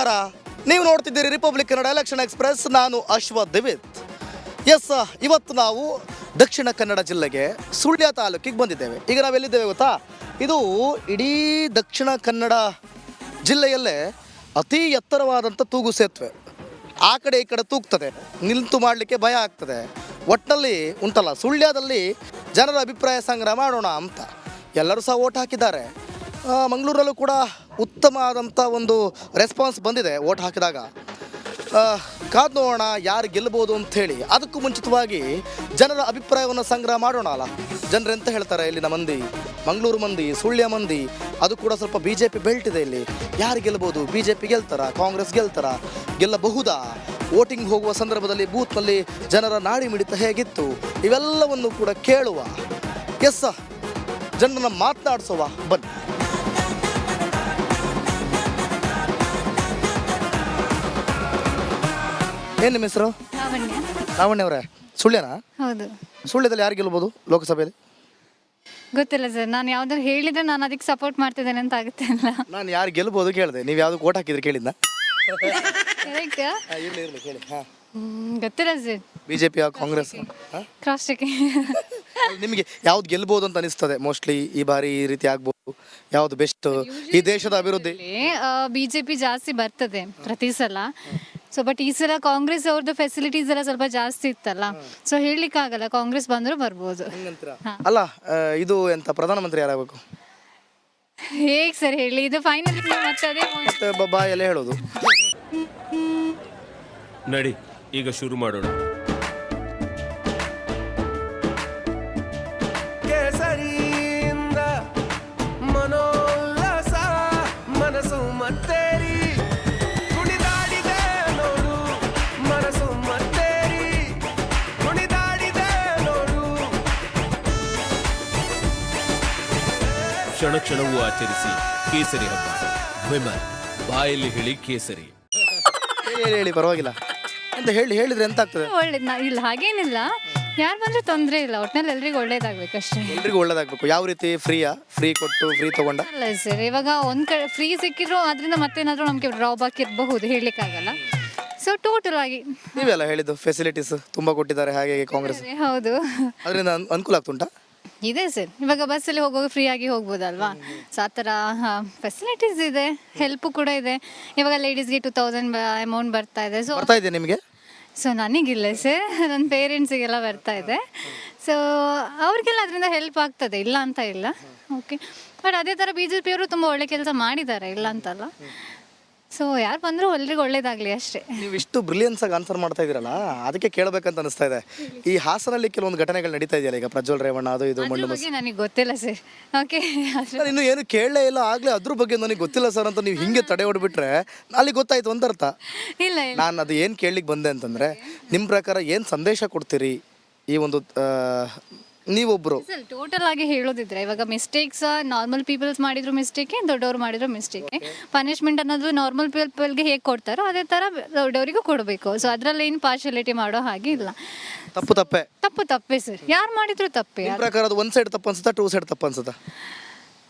ನಮಸ್ಕಾರ. ನೀವು ನೋಡ್ತಿದ್ದೀರಿ republic Kannada election express. ನಾನು ಅಶ್ವಥ್ ದಿವಿತ್. ಎಸ್, ಇವತ್ತು ನಾವು ದಕ್ಷಿಣ ಕನ್ನಡ ಜಿಲ್ಲೆಗೆ ಸುಳ್ಯ ತಾಲೂಕಿಗೆ ಬಂದಿದ್ದೇವೆ. ಈಗ ನಾವೆಲ್ಲಿದ್ದೇವೆ ಗೊತ್ತಾ? ಇದು ಇಡೀ ದಕ್ಷಿಣ ಕನ್ನಡ ಜಿಲ್ಲೆಯಲ್ಲೇ ಅತಿ ಎತ್ತರವಾದಂಥ ತೂಗು ಸೇತುವೆ. ಆ ಕಡೆ ಈ ಕಡೆ ತೂಗ್ತದೆ, ನಿಂತು ಮಾಡಲಿಕ್ಕೆ ಭಯ ಆಗ್ತದೆ. ಒಟ್ಟಿನಲ್ಲಿ ಉಂಟಲ್ಲ, ಸುಳ್ಯದಲ್ಲಿ ಜನರ ಅಭಿಪ್ರಾಯ ಸಂಗ್ರಹ ಮಾಡೋಣ ಅಂತ ಎಲ್ಲರೂ ಸಹ ಓಟ್ ಹಾಕಿದ್ದಾರೆ. ಮಂಗಳೂರಲ್ಲೂ ಕೂಡ ಉತ್ತಮವಾದಂಥ ಒಂದು ರೆಸ್ಪಾನ್ಸ್ ಬಂದಿದೆ ಓಟ್ ಹಾಕಿದಾಗ. ಕಾದು ನೋಡೋಣ ಯಾರು ಗೆಲ್ಲಬಹುದು ಅಂಥೇಳಿ. ಅದಕ್ಕೂ ಮುಂಚಿತವಾಗಿ ಜನರ ಅಭಿಪ್ರಾಯವನ್ನು ಸಂಗ್ರಹ ಮಾಡೋಣ ಅಲ್ಲ. ಜನರು ಎಂತ ಹೇಳ್ತಾರೆ ಇಲ್ಲಿನ ಮಂದಿ, ಮಂಗಳೂರು ಮಂದಿ, ಸುಳ್ಯ ಮಂದಿ, ಅದು ಕೂಡ ಸ್ವಲ್ಪ BJP ಬೆಲ್ಟ್ ಇದೆ ಇಲ್ಲಿ. ಯಾರು ಗೆಲ್ಲಬಹುದು? BJP ಗೆಲ್ತಾರ, ಕಾಂಗ್ರೆಸ್ ಗೆಲ್ತಾರ, ಗೆಲ್ಲಬಹುದಾ? ವೋಟಿಂಗ್ ಹೋಗುವ ಸಂದರ್ಭದಲ್ಲಿ ಬೂತ್ನಲ್ಲಿ ಜನರ ನಾಡಿ ಮಿಡಿತ ಹೇಗಿತ್ತು, ಇವೆಲ್ಲವನ್ನು ಕೂಡ ಕೇಳುವ. ಎಸ್, ಜನರನ್ನು ಮಾತನಾಡಿಸುವ ಬನ್ನಿ. ಏನು ನಿಮ್ಮ ಹೆಸರು? ಲಾವಣ್ಯ ಅವರೇ, ಸುಳ್ಯನಾ? ಹೌದು. ಸುಳ್ಯದಲ್ಲಿ ಯಾರು ಗೆಲ್ಬೋದು ಲೋಕಸಭೆಯಲ್ಲಿ? ಗೊತ್ತಿಲ್ಲ ಸರ್, ನಾನು ಯಾವ್ದಾರು ಹೇಳಿದ್ರೆ ನಾನು ಅದಕ್ಕೆ ಸಪೋರ್ಟ್ ಮಾಡ್ತಿದ್ದೇನೆ ಅಂತ ಆಗುತ್ತೆ ಅಲ್ಲ. ನಾನು ಯಾರು ಗೆಲ್ಬೋದು ಕೇಳಿದೆ, ನೀವು ಯಾವ್ದು ಓಟ್ ಹಾಕಿದ್ರೆ ಕೇಳಿದ್ನ? ಕೇಳಿ. ಗೊತ್ತಿಲ್ಲ sir. BJP Congress? Cross checking. ನಿಮಗೆ ಯಾವ್ದು ಗೆಲ್ಬೋದು ಅಂತ ಅನಿಸ್ತದೆ? ಮೋಸ್ಟ್ಲಿ ಈ ಬಾರಿ ಈ ರೀತಿ ಆಗ್ಬೋದು, ಯಾವ್ದು ಬೆಸ್ಟ್ ಈ ದೇಶದ ಅಭಿವೃದ್ಧಿ? BJP ಜಾಸ್ತಿ ಬರ್ತದೆ ಪ್ರತಿ ಸಲ. ಸೊ ಬಟ್ ಈ ಸಲ ಕಾಂಗ್ರೆಸ್ ಅವ್ರದ್ದು ಫೆಸಿಲಿಟೀಸ್ ಎಲ್ಲ ಸ್ವಲ್ಪ ಜಾಸ್ತಿ ಇತ್ತಲ್ಲ, ಸೊ ಹೇಳಲಿಕ್ಕಾಗಲ್ಲ, ಕಾಂಗ್ರೆಸ್ ಬಂದರೂ ಬರ್ಬೋದು. ಅಲ್ಲ, ಇದು ಎಂತ ಪ್ರಧಾನಮಂತ್ರಿ ಯಾರಾಗಬೇಕು? ಹೇಗೆ ಸರ್ ಹೇಳಿ, ಇದು ಫೈನಲ್ ಮತ್ತೆ ಅದೇ ಮತ್ತೆ ಬಾಯಲ್ಲಿ ಹೇಳೋದು. ನಡಿ ಈಗ ಶುರು ಮಾಡೋಣ. ಕೇಸರಿಯಿಂದ ಮನೋಲ್ಲಾಸ ಮನಸ್ಸು ಮತ್ತೇರಿ ಕುಣಿದಾಡಿದೆ ನೋಡು, ಮನಸ್ಸು ಮತ್ತೇರಿ ಕುಣಿದಾಡಿದೆ ನೋಡು. ಕ್ಷಣ ಕ್ಷಣವೂ ಆಚರಿಸಿ ಕೇಸರಿ ಹಬ್ಬ. ವಿಮಲ್ ಬಾಯಲ್ಲಿ ಹೇಳಿ ಕೇಸರಿ. ಹೇಳಿ ಪರವಾಗಿಲ್ಲ ಅಂತ ಹೇಳಿದ್ರೆ ಎಂತ ಆಗ್ತದೆ? ಒಳ್ಳೇದು ಇಲ್ಲ, ಹಾಗೇನಿಲ್ಲ. ಯಾರು ಬಂದ್ರೆ ತೊಂದರೆ ಇಲ್ಲ, ಒಟ್ಟಿನಲ್ಲಿ ಎಲ್ರಿಗೂ ಒಳ್ಳೇದಾಗ್ಬೇಕು ಅಷ್ಟೇ. ಎಲ್ರಿಗೂ ಒಳ್ಳೇದಾಗಬೇಕು. ಯಾವ ರೀತಿ? ಫ್ರೀ ಕೊಟ್ಟು ಫ್ರೀ ತಗೊಂಡ? ಅಲ್ಲ ಸರ್, ಇವಾಗ ಒಂದ್ ಕಡೆ ಫ್ರೀ ಸಿಕ್ಕಿದ್ರು ಅದರಿಂದ ಮತ್ತೇನಾದ್ರೂ ನಮಗೆ ಡ್ರಾಬ್ಯಾಕ್ ಇರಬಹುದು, ಹೇಳಲಿಕ್ಕಾಗಲ್ಲ. ಸೊ ಟೋಟಲ್ ಆಗಿ ನೀವೆಲ್ಲ ಹೇಳಿದ್ದು ಫೆಸಿಲಿಟೀಸ್ ತುಂಬಾ ಕೊಟ್ಟಿದ್ದಾರೆ ಹಾಗೆ ಕಾಂಗ್ರೆಸ್. ಹೌದು, ಅದರಿಂದ ಅನುಕೂಲ ಆಗ್ತುಂಟಾ? ಇದೆ ಸರ್. ಇವಾಗ ಬಸ್ಸಲ್ಲಿ ಹೋಗುವಾಗ ಫ್ರೀ ಆಗಿ ಹೋಗ್ಬೋದಲ್ವಾ, ಸೊ ಆ ಥರ ಫೆಸಿಲಿಟೀಸ್ ಇದೆ, ಹೆಲ್ಪ್ ಕೂಡ ಇದೆ. ಇವಾಗ ಲೇಡೀಸ್ಗೆ 2000 ಅಮೌಂಟ್ ಬರ್ತಾ ಇದೆ. ಸೊ ಬರ್ತಾ ಇದೆ ನಿಮಗೆ? ಸೊ ನನಗಿಲ್ಲ ಸರ್, ನನ್ನ ಪೇರೆಂಟ್ಸಿಗೆಲ್ಲ ಬರ್ತಾ ಇದೆ. ಸೊ ಅವ್ರಿಗೆಲ್ಲ ಅದರಿಂದ ಹೆಲ್ಪ್ ಆಗ್ತದೆ, ಇಲ್ಲ ಅಂತ ಇಲ್ಲ. ಓಕೆ, ಬಟ್ ಅದೇ ಥರ BJP ಅವರು ತುಂಬ ಒಳ್ಳೆ ಕೆಲಸ ಮಾಡಿದ್ದಾರೆ, ಇಲ್ಲ ಅಂತಲ್ಲ. ಸೊ ಯಾರು ಬಂದರೂ ಎಲ್ರಿಗೂ ಒಳ್ಳೇದಾಗಲಿ ಅಷ್ಟೇ. ನೀವು ಇಷ್ಟು ಬ್ರಿಲಿಯನ್ಸ್ ಆಗಿ ಆನ್ಸರ್ ಮಾಡ್ತಾ ಇದ್ದೀರಲ್ಲ, ಅದಕ್ಕೆ ಕೇಳಬೇಕಂತ ಅನಿಸ್ತಾ ಇದೆ. ಈ ಹಾಸನಲ್ಲಿ ಕೆಲವೊಂದು ಘಟನೆಗಳು ನಡೀತಾ ಇದೆಯಲ್ಲ, ಈಗ ಪ್ರಜ್ವಲ್ ರೇವಣ್ಣ ಅದು ಇದು ಮಣ್ಣು ಬಗ್ಗೆ ನನಗೆ ಗೊತ್ತಿಲ್ಲ ಸರ್. ಓಕೆ, ಇನ್ನು ಏನು ಕೇಳಲೇ ಇಲ್ಲ, ಆಗ್ಲೇ ಅದ್ರ ಬಗ್ಗೆ ನನಗೆ ಗೊತ್ತಿಲ್ಲ ಸರ್ ಅಂತ ನೀವು ಹಿಂಗೆ ತಡೆ ಹೊಡ್ಬಿಟ್ರೆ ಅಲ್ಲಿ ಗೊತ್ತಾಯ್ತು ಅಂತ ಅರ್ಥ. ಇಲ್ಲ, ನಾನು ಅದು ಏನು ಕೇಳಲಿಕ್ಕೆ ಬಂದೆ ಅಂತಂದ್ರೆ, ನಿಮ್ಮ ಪ್ರಕಾರ ಏನು ಸಂದೇಶ ಕೊಡ್ತೀರಿ ಈ ಒಂದು ನೀವೊಬ್ರು? ಟೋಟಲ್ ಆಗಿ ಹೇಳೋದಿದ್ರೆ ಇವಾಗ ಮಿಸ್ಟೇಕ್ಸ್ ನಾರ್ಮಲ್ ಪೀಪಲ್ಸ್ ಮಾಡಿದ್ರು ಮಿಸ್ಟೇಕೆ, ದೊಡ್ಡವ್ರು ಮಾಡಿದ್ರು ಮಿಸ್ಟೇಕೆ. ಪನಿಷ್ಮೆಂಟ್ ಅನ್ನೋದು ನಾರ್ಮಲ್ ಪೀಪಲ್ಗೆ ಹೇಗೆ ಕೊಡ್ತಾರೋ ಅದೇ ಥರ ದೊಡ್ಡವರಿಗೂ ಕೊಡಬೇಕು. ಸೊ ಅದರಲ್ಲಿ ಏನು ಪಾರ್ಶಾಲಿಟಿ ಮಾಡೋ ಹಾಗೆ ಇಲ್ಲ. ತಪ್ಪೇ ಸರ್, ಯಾರು ಮಾಡಿದ್ರು ತಪ್ಪೇ. ನಿಮ್ಮ ಪ್ರಕಾರ ಅದು ಒನ್ ಸೈಡ್ ತಪ್ಪು ಅನ್ಸುತ್ತಾ, 2 ಸೈಡ್ ತಪ್ಪು ಅನ್ಸುತ್ತಾ?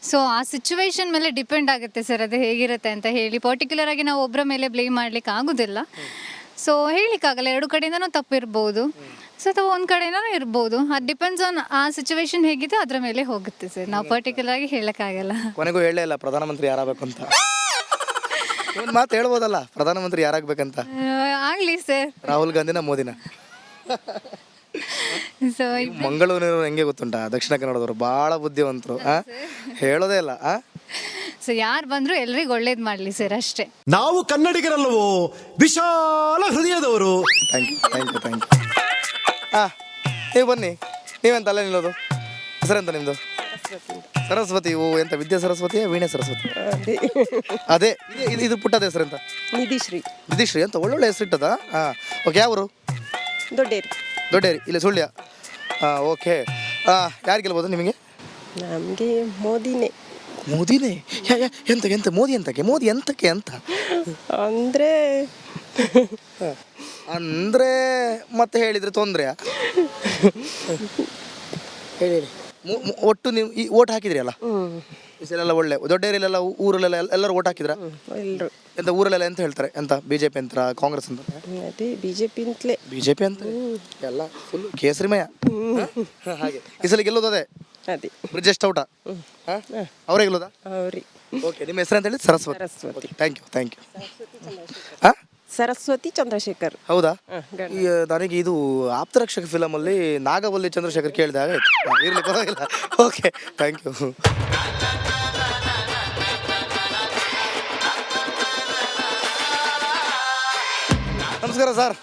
ಸೊ ಆ ಸಿಚುವೇಶನ್ ಮೇಲೆ ಡಿಪೆಂಡ್ ಆಗುತ್ತೆ ಸರ್, ಅದು ಹೇಗಿರುತ್ತೆ ಅಂತ ಹೇಳಿ ಪರ್ಟಿಕ್ಯುಲರ್ ಆಗಿ ನಾವು ಒಬ್ಬರ ಮೇಲೆ ಬ್ಲೇಮ್ ಮಾಡ್ಲಿಕ್ಕೆ ಆಗೋದಿಲ್ಲ. ಸೊ ಹೇಳಲಿಕ್ಕಾಗಲ್ಲ, 2 ಕಡೆಯಿಂದನೂ ತಪ್ಪಿರ್ಬೋದು, ಸೊ ಅಥವಾ ಒಂದು ಕಡೆಯಿಂದನೂ ಇರ್ಬೋದು. ಅದು ಡಿಪೆಂಡ್ಸ್ ಆನ್ ಆ ಸಿಚುವೇಶನ್ ಹೇಗಿದೆ ಅದರ ಮೇಲೆ ಹೋಗುತ್ತೆ ಸರ್, ನಾವು ಪರ್ಟಿಕ್ಯುಲರ್ ಆಗಿ ಹೇಳಕ್ಕಾಗಲ್ಲ. ಕೊನೆಗೂ ಹೇಳಲೇ ಇಲ್ಲ ಪ್ರಧಾನಮಂತ್ರಿ ಯಾರಾಗಬೇಕು ಅಂತ. ಒಂದು ಮಾತು ಹೇಳ್ಬೋದಲ್ಲ, ಪ್ರಧಾನಮಂತ್ರಿ ಯಾರಾಗಬೇಕಂತ? ಆಗಲಿ ಸರ್. ರಾಹುಲ್ ಗಾಂಧಿನ ಮೋದಿನ? ಸೊ ಮಂಗಳೂರಿನ ಹೆಂಗೆ ಗೊತ್ತುಂಟಾ, ದಕ್ಷಿಣ ಕನ್ನಡದವರು ಭಾಳ ಬುದ್ಧಿವಂತರು, ಹೇಳೋದೇ ಇಲ್ಲ. ಸೊ ಯಾರು ಬಂದ್ರು ಎಲ್ರಿಗೂ ಒಳ್ಳೇದು ಮಾಡಲಿ ಸರ್, ಅಷ್ಟೇ. ನಾವು ಕನ್ನಡಿಗರಲ್ಲವೋ, ವಿಶಾಲ ಹೃದಯದವರು. Thank you. ನೀವು ಬನ್ನಿ. ನೀವೆಂತ ಅಲ್ಲೇ ನಿಲ್ಲೋದು? ಹೆಸರೆಂತ ನಿಮ್ಮದು? ಸರಸ್ವತಿ. ಓ, ಎಂತ ವಿದ್ಯಾ ಸರಸ್ವತಿಯ ವೀಣೆ ಸರಸ್ವತಿ? ಅದೇ ಇದು ಪುಟ್ಟದ ಹೆಸರೆಂತ? ನಿಧಿಶ್ರೀ ಅಂತ ಒಳ್ಳೊಳ್ಳೆ ಹೆಸರಿಟ್ಟದ. ಓಕೆ, ಯಾವರು? ದೊಡ್ಡೇರಿ ಇಲ್ಲಿ ಸುಳ್ಯ. ಓಕೆ, ಯಾರು ಗೆಲ್ಬೋದು ನಿಮಗೆ? ನಮಗೆ ಮೋದಿನೇ. ಎಂತ ಮೋದಿ ಎಂತಕ್ಕೆ ಅಂತ ಅಂದ್ರೆ ಮತ್ತೆ ಹೇಳಿದ್ರೆ ತೊಂದ್ರೆಯಾ? ಹೇಳಿ. ಒಟ್ಟು ನೀವು ಈ ಓಟ್ ಹಾಕಿದ್ರಿ ಅಲ್ಲ, ಈ ಸಲ ಎಲ್ಲ ಒಳ್ಳೆ ದೊಡ್ಡೇರಿಲೆಲ್ಲ ಊರಲ್ಲೆಲ್ಲ ಎಲ್ಲರೂ ಓಟ್ ಹಾಕಿದ್ರ? ಎಂತ ಊರಲ್ಲೆಲ್ಲ ಎಂತ ಹೇಳ್ತಾರೆ, ಎಂತ ಬಿಜೆಪಿ ಅಂತ ಕಾಂಗ್ರೆಸ್ ಅಂತ? ಅದೇ ಬಿಜೆಪಿ ಅಂತಲೇ. ಬಿಜೆಪಿ ಅಂತ ಎಲ್ಲ ಫುಲ್ ಕೇಸರಿಮಯ. ಹಾಗೆ ಈ ಸಲ ಗೆಲ್ಲೋದು ಅದೇ ಅದೇ ಬ್ರಿಜೆಸ್ಟ್ ಔಟ ಅವರೇ ಗೆಲ್ಲೋದಾ? ಅವ್ರಿ. ಓಕೆ, ನಿಮ್ಮ ಹೆಸರು ಅಂತ ಹೇಳಿ? ಸರಸ್ವತಿ. ಸರಸ್ವತಿ. Thank you. ಹಾಂ, ಸರಸ್ವತಿ ಚಂದ್ರಶೇಖರ್. ಹೌದಾ? ಗಂಡ. ಈ ನನಗೆ ಇದು ಆಪ್ತರಕ್ಷಕ ಫಿಲಮಲ್ಲಿ ನಾಗವಲ್ಲಿ ಚಂದ್ರಶೇಖರ್ ಕೇಳಿದಾಗ ಇರಲಿ, ಪರವಾಗಿಲ್ಲ. Okay, thank you. ನಮಸ್ಕಾರ ಸರ್,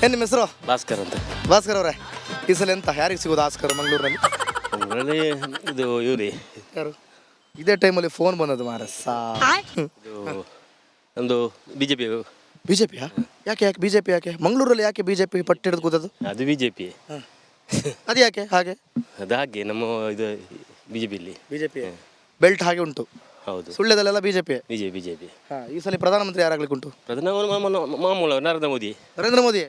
ಏನು ನಿಮ್ಮ ಹೆಸರು? ಭಾಸ್ಕರ್ ಅಂತ. ಭಾಸ್ಕರ್ ಅವರೇ, ಈ ಸಲ ಎಂತ ಯಾರಿಗೆ ಸಿಗೋದು ಆಸ್ಕರ್ ಮಂಗಳೂರಿನಲ್ಲಿ? ಅದರಲ್ಲಿ ಇದು ಇವ್ರಿ ಯಾರು? ಇದೇ ಟೈಮಲ್ಲಿ ಫೋನ್ ಬಂದದ್ದು ಮಾರಸ. ಇದು ಒಂದು ಬಿಜೆಪಿ. ಬಿಜೆಪಿಯಾ? ಯಾಕೆ ಬಿಜೆಪಿ ಯಾಕೆ ಮಂಗಳೂರಲ್ಲಿ ಯಾಕೆ ಬಿಜೆಪಿ ಪಟ್ಟಿ ಹಿಡಿದು ಕೂತದ್ದು? ಅದು ಬಿಜೆಪಿ. ಅದು ಯಾಕೆ ಹಾಗೆ? ಅದು ಹಾಗೆ ನಮ್ಮ ಇದು ಬಿಜೆಪಿಯಲ್ಲಿ ಬಿಜೆಪಿ ಬೆಲ್ಟ್ ಹಾಗೆ ಉಂಟು. ಹೌದು, ಸುಳ್ಳ್ಯದಲ್ಲೆಲ್ಲ ಬಿಜೆಪಿ. ಬಿಜೆಪಿ. ಈ ಸಲ ಪ್ರಧಾನಮಂತ್ರಿ ಯಾರಾಗ್ಲಿಕ್ಕೆ ಉಂಟು? ಪ್ರಧಾನ ಮಾಮೂಲ ನರೇಂದ್ರ ಮೋದಿ. ನರೇಂದ್ರ ಮೋದಿ.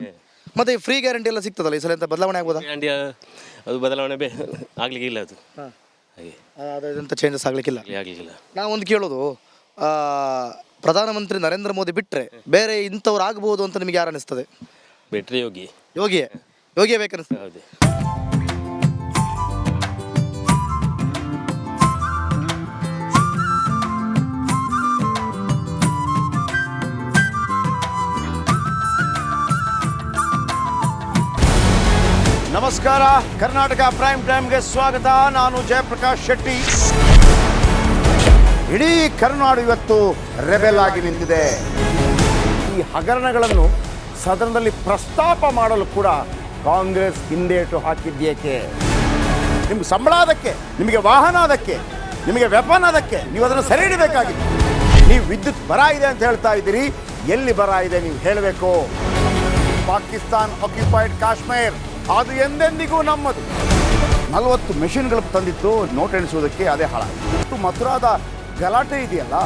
ಮತ್ತೆ ಈ ಫ್ರೀ ಗ್ಯಾರಂಟಿ ಎಲ್ಲ ಸಿಗ್ತದಲ್ಲ, ಈ ಸಲ ಎಂತ ಬದಲಾವಣೆ ಆಗ್ಬೋದಾ? ಗ್ಯಾರಂಟಿ ಅದು ಬದಲಾವಣೆ ಆಗ್ಲಿಕ್ಕೆ ಇಲ್ಲ. ಅದು ಹಾಗೆ ಅದಂತ ಚೇಂಜಸ್ ಆಗ್ಲಿಕ್ಕಿಲ್ಲ. ಆಗ್ಲಿಕ್ಕಿಲ್ಲ. ನಾವು ಒಂದು ಕೇಳೋದು, ಪ್ರಧಾನಮಂತ್ರಿ ನರೇಂದ್ರ ಮೋದಿ ಬಿಟ್ಟರೆ ಬೇರೆ ಇಂಥವ್ರು ಆಗ್ಬೋದು ಅಂತ ನಿಮಗೆ ಯಾರು ಅನಿಸ್ತದೆ? ಬೆಟ್ರೆ ಯೋಗಿ. ಯೋಗಿಯೇ ಬೇಕನ್ನಿಸ್ತದೆ. ಹೌದು. ನಮಸ್ಕಾರ, ಕರ್ನಾಟಕ ಪ್ರೈಮ್ ಟೈಮ್ಗೆ ಸ್ವಾಗತ. ನಾನು ಜಯಪ್ರಕಾಶ್ ಶೆಟ್ಟಿ. ಇಡೀ ಕರ್ನಾಡು ಇವತ್ತು ರೆಬೆಲ್ ಆಗಿ ನಿಂತಿದೆ. ಈ ಹಗರಣಗಳನ್ನು ಸದನದಲ್ಲಿ ಪ್ರಸ್ತಾಪ ಮಾಡಲು ಕೂಡ ಕಾಂಗ್ರೆಸ್ ಹಿಂದೇಟು ಹಾಕಿದ್ದೇಕೆ? ನಿಮ್ಗೆ ಸಂಬಳ ಅದಕ್ಕೆ, ನಿಮಗೆ ವಾಹನ ಅದಕ್ಕೆ, ನಿಮಗೆ ವೆಪನ್ ಅದಕ್ಕೆ, ನೀವು ಅದನ್ನು ಸೆರೆ ಹಿಡಬೇಕಾಗಿತ್ತು. ನೀವು ವಿದ್ಯುತ್ ಬರ ಇದೆ ಅಂತ ಹೇಳ್ತಾ ಇದ್ದೀರಿ, ಎಲ್ಲಿ ಬರ ಇದೆ ನೀವು ಹೇಳಬೇಕು. ಪಾಕಿಸ್ತಾನ್ ಆಕ್ಯುಪೈಡ್ ಕಾಶ್ಮೀರ್ ಅದು ಎಂದೆಂದಿಗೂ ನಮ್ಮದು. 40 ಮೆಷಿನ್ಗಳು ತಂದಿತ್ತು ನೋಟ್ ಎಣಿಸುವುದಕ್ಕೆ, ಅದೇ ಹಾಳಾಯಿತು. ಮಥುರಾದ ಗಲಾಟೆ ಇದೆಯಲ್ಲ,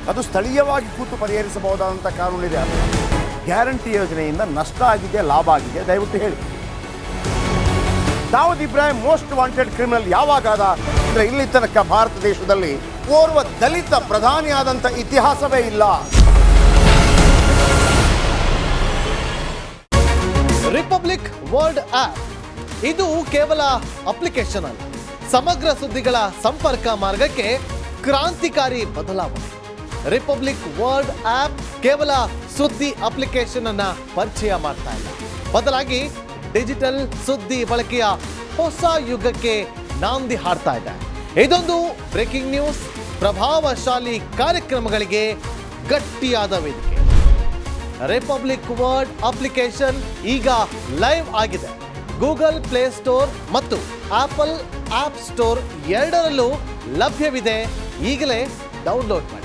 ಅದು ಸ್ಥಳೀಯವಾಗಿ ಕೂತು ಪರಿಹರಿಸಬಹುದಾದಂಥ ಕಾನೂನಿದೆ. ಗ್ಯಾರಂಟಿ ಯೋಜನೆಯಿಂದ ನಷ್ಟ ಆಗಿದೆ, ಲಾಭ ಆಗಿದೆ, ದಯವಿಟ್ಟು ಹೇಳಿ. Dawood Ibrahim most wanted criminal ಯಾವಾಗಾದ ಅಂದರೆ ಇಲ್ಲಿ ತನಕ ಭಾರತ ದೇಶದಲ್ಲಿ ಓರ್ವ ದಲಿತ ಪ್ರಧಾನಿಯಾದಂಥ ಇತಿಹಾಸವೇ ಇಲ್ಲ. ರಿಪಬ್ಲಿಕ್ ವರ್ಲ್ಡ್ ಆಪ್ ಇದು ಕೇವಲ ಅಪ್ಲಿಕೇಶನ್ ಅಲ್ಲ, ಸಮಗ್ರ ಸುದ್ದಿಗಳ ಸಂಪರ್ಕ ಮಾರ್ಗಕ್ಕೆ ಕ್ರಾಂತಿಕಾರಿ ಬದಲಾವಣೆ. ರಿಪಬ್ಲಿಕ್ ವರ್ಲ್ಡ್ ಆಪ್ ಕೇವಲ ಸುದ್ದಿ ಅಪ್ಲಿಕೇಶನ್ ಅನ್ನ ಪರಿಚಯ ಮಾಡ್ತಾ ಇಲ್ಲ, ಬದಲಾಗಿ ಡಿಜಿಟಲ್ ಸುದ್ದಿ ಬಳಕೆಯ ಹೊಸ ಯುಗಕ್ಕೆ ನಾಂದಿ ಹಾಡ್ತಾ ಇದೆ. ಇದೊಂದು ಬ್ರೇಕಿಂಗ್ ನ್ಯೂಸ್, ಪ್ರಭಾವಶಾಲಿ ಕಾರ್ಯಕ್ರಮಗಳಿಗೆ ಗಟ್ಟಿಯಾದ ವೇದಿಕೆ. ರಿಪಬ್ಲಿಕ್ ವರ್ಲ್ಡ್ ಅಪ್ಲಿಕೇಶನ್ ಈಗ ಲೈವ್ ಆಗಿದೆ. ಗೂಗಲ್ ಪ್ಲೇ ಸ್ಟೋರ್ ಮತ್ತು ಆಪಲ್ ಆಪ್ ಸ್ಟೋರ್ ಎರಡರಲ್ಲೂ ಲಭ್ಯವಿದೆ. ಈಗಲೇ ಡೌನ್ಲೋಡ್ ಮಾಡಿ.